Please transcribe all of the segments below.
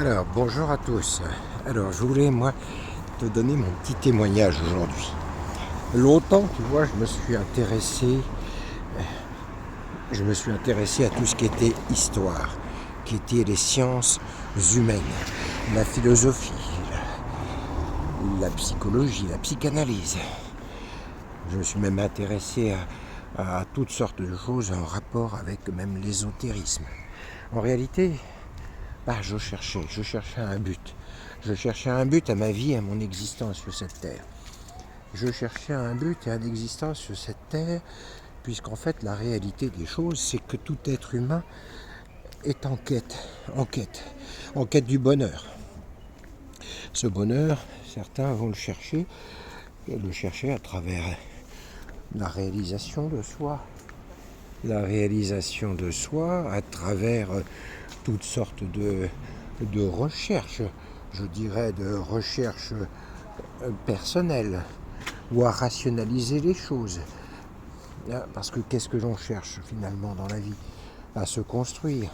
Alors, bonjour à tous. Alors, je voulais, moi, te donner mon petit témoignage aujourd'hui. Longtemps, tu vois, je me suis intéressé à tout ce qui était histoire, qui était les sciences humaines, la philosophie, la psychologie, la psychanalyse. Je me suis même intéressé à toutes sortes de choses en rapport avec même l'ésotérisme. En réalité, je cherchais un but. Je cherchais un but à ma vie, à mon existence sur cette terre. Je cherchais un but et une existence sur cette terre, puisqu'en fait la réalité des choses, c'est que tout être humain est en quête du bonheur. Ce bonheur, certains vont le chercher à travers la réalisation de soi, à travers toutes sortes de recherches, je dirais de recherches personnelles, ou à rationaliser les choses. Parce que qu'est-ce que l'on cherche finalement dans la vie? À se construire,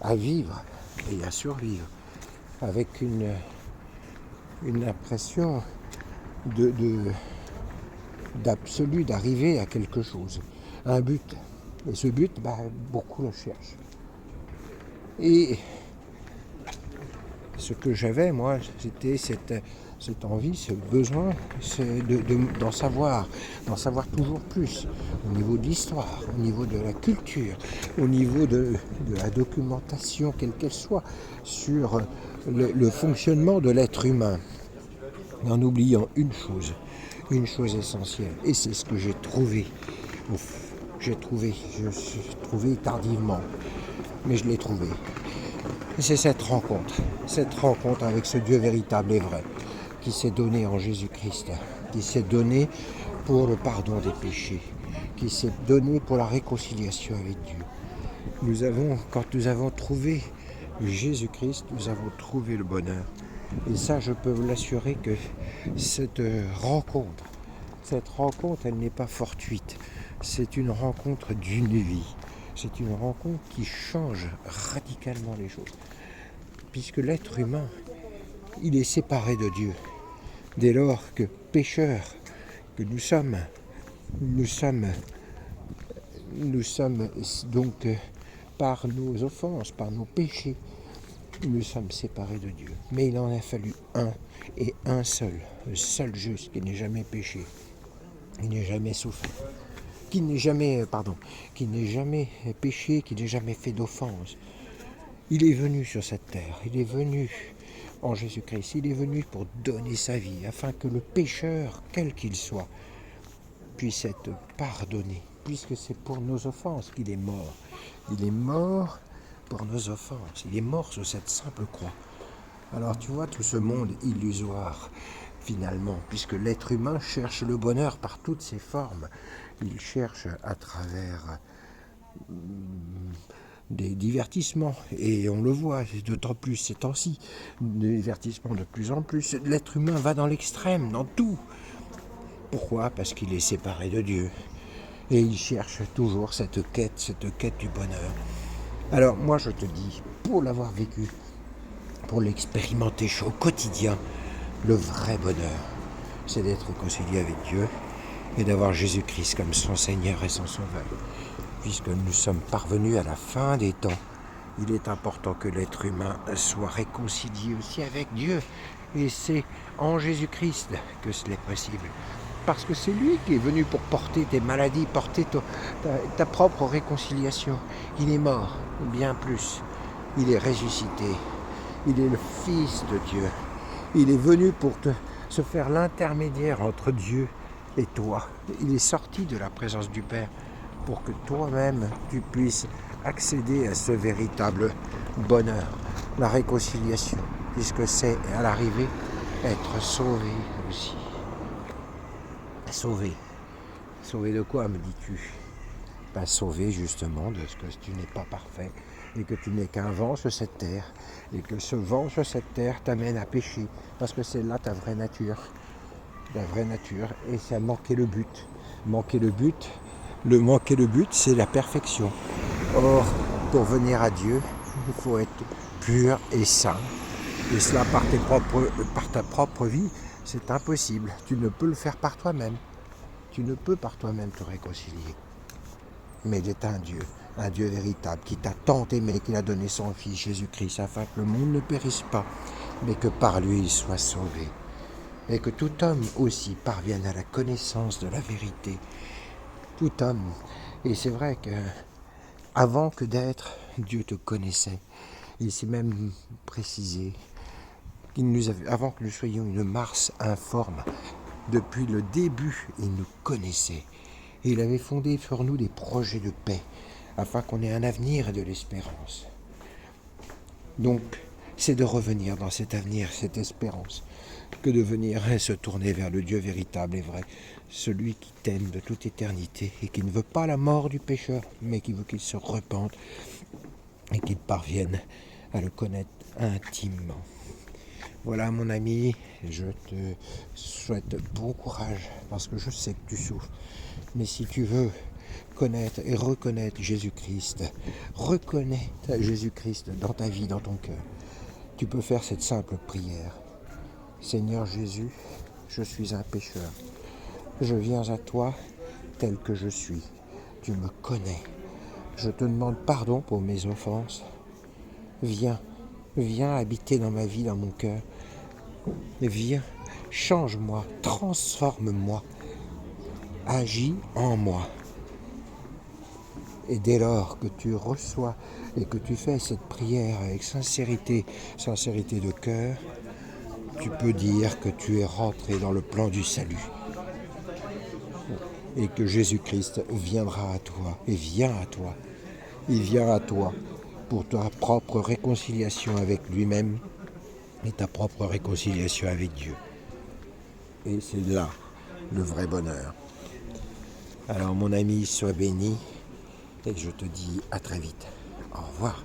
à vivre et à survivre, avec une impression d'absolu, d'arriver à quelque chose, un but. Et ce but, beaucoup le cherchent. Et ce que j'avais, moi, c'était cette envie, ce besoin d'en savoir toujours plus, au niveau de l'histoire, au niveau de la culture, au niveau de la documentation, quelle qu'elle soit, sur le fonctionnement de l'être humain, en oubliant une chose essentielle, et c'est ce que j'ai trouvé. Je suis trouvé tardivement, mais je l'ai trouvé. Et c'est cette rencontre avec ce Dieu véritable et vrai, qui s'est donné en Jésus-Christ, qui s'est donné pour le pardon des péchés, qui s'est donné pour la réconciliation avec Dieu. Quand nous avons trouvé Jésus-Christ, nous avons trouvé le bonheur. Et ça, je peux vous l'assurer que cette rencontre, elle n'est pas fortuite. C'est une rencontre d'une vie. C'est une rencontre qui change radicalement les choses. Puisque l'être humain, il est séparé de Dieu. Dès lors que pécheurs que nous sommes donc par nos offenses, par nos péchés, nous sommes séparés de Dieu. Mais il en a fallu un, et un seul, le seul juste qui n'ait jamais péché, qui n'ait jamais souffert, qui n'ait jamais péché, qui n'ait jamais fait d'offense. Il est venu sur cette terre, il est venu en Jésus-Christ, il est venu pour donner sa vie, afin que le pécheur, quel qu'il soit, puisse être pardonné, puisque c'est pour nos offenses qu'il est mort. Il est mort pour nos offenses, il est mort sur cette simple croix. Alors tu vois tout ce monde illusoire, finalement, puisque l'être humain cherche le bonheur par toutes ses formes. Il cherche à travers des divertissements, et on le voit d'autant plus ces temps-ci, des divertissements de plus en plus. L'être humain va dans l'extrême, dans tout. Pourquoi? Parce qu'il est séparé de Dieu. Et il cherche toujours cette quête du bonheur. Alors moi je te dis, pour l'avoir vécu, pour l'expérimenter au quotidien, le vrai bonheur, c'est d'être réconcilié avec Dieu et d'avoir Jésus-Christ comme son Seigneur et son Sauveur. Puisque nous sommes parvenus à la fin des temps, il est important que l'être humain soit réconcilié aussi avec Dieu. Et c'est en Jésus-Christ que cela est possible. Parce que c'est lui qui est venu pour porter tes maladies, porter ta propre réconciliation. Il est mort, bien plus. Il est ressuscité. Il est le Fils de Dieu. Il est venu pour se faire l'intermédiaire entre Dieu et toi. Il est sorti de la présence du Père pour que toi-même tu puisses accéder à ce véritable bonheur, la réconciliation, puisque c'est à l'arrivée être sauvé aussi. Sauvé. Sauvé de quoi, me dis-tu? Sauvé justement de ce que tu n'es pas parfait et que tu n'es qu'un vent sur cette terre et que ce vent sur cette terre t'amène à pécher parce que c'est là ta vraie nature. La vraie nature, et c'est manquer le but. Manquer le but, c'est la perfection. Or, pour venir à Dieu, il faut être pur et saint. Et cela par ta propre vie, c'est impossible. Tu ne peux le faire par toi-même. Tu ne peux par toi-même te réconcilier. Mais il est un Dieu véritable, qui t'a tant aimé qu'il a donné son Fils Jésus-Christ, afin que le monde ne périsse pas, mais que par lui il soit sauvé. Et que tout homme aussi parvienne à la connaissance de la vérité. Tout homme. Et c'est vrai que avant que d'être, Dieu te connaissait. Il s'est même précisé avant que nous soyons une masse informe, depuis le début, il nous connaissait. Et il avait fondé sur nous des projets de paix, afin qu'on ait un avenir et de l'espérance. Donc, c'est de revenir dans cet avenir, cette espérance, que de venir se tourner vers le Dieu véritable et vrai, celui qui t'aime de toute éternité et qui ne veut pas la mort du pécheur, mais qui veut qu'il se repente et qu'il parvienne à le connaître intimement. Voilà mon ami, je te souhaite bon courage parce que je sais que tu souffres. Mais si tu veux connaître et reconnaître Jésus-Christ, reconnaître Jésus-Christ dans ta vie, dans ton cœur, tu peux faire cette simple prière. Seigneur Jésus, je suis un pécheur. Je viens à toi tel que je suis. Tu me connais. Je te demande pardon pour mes offenses. Viens habiter dans ma vie, dans mon cœur. Viens, change-moi, transforme-moi, agis en moi. Et dès lors que tu reçois et que tu fais cette prière avec sincérité de cœur, tu peux dire que tu es rentré dans le plan du salut. Et que Jésus-Christ viendra à toi et vient à toi. Il vient à toi pour ta propre réconciliation avec lui-même et ta propre réconciliation avec Dieu. Et c'est là le vrai bonheur. Alors mon ami, sois béni et je te dis à très vite. Au revoir.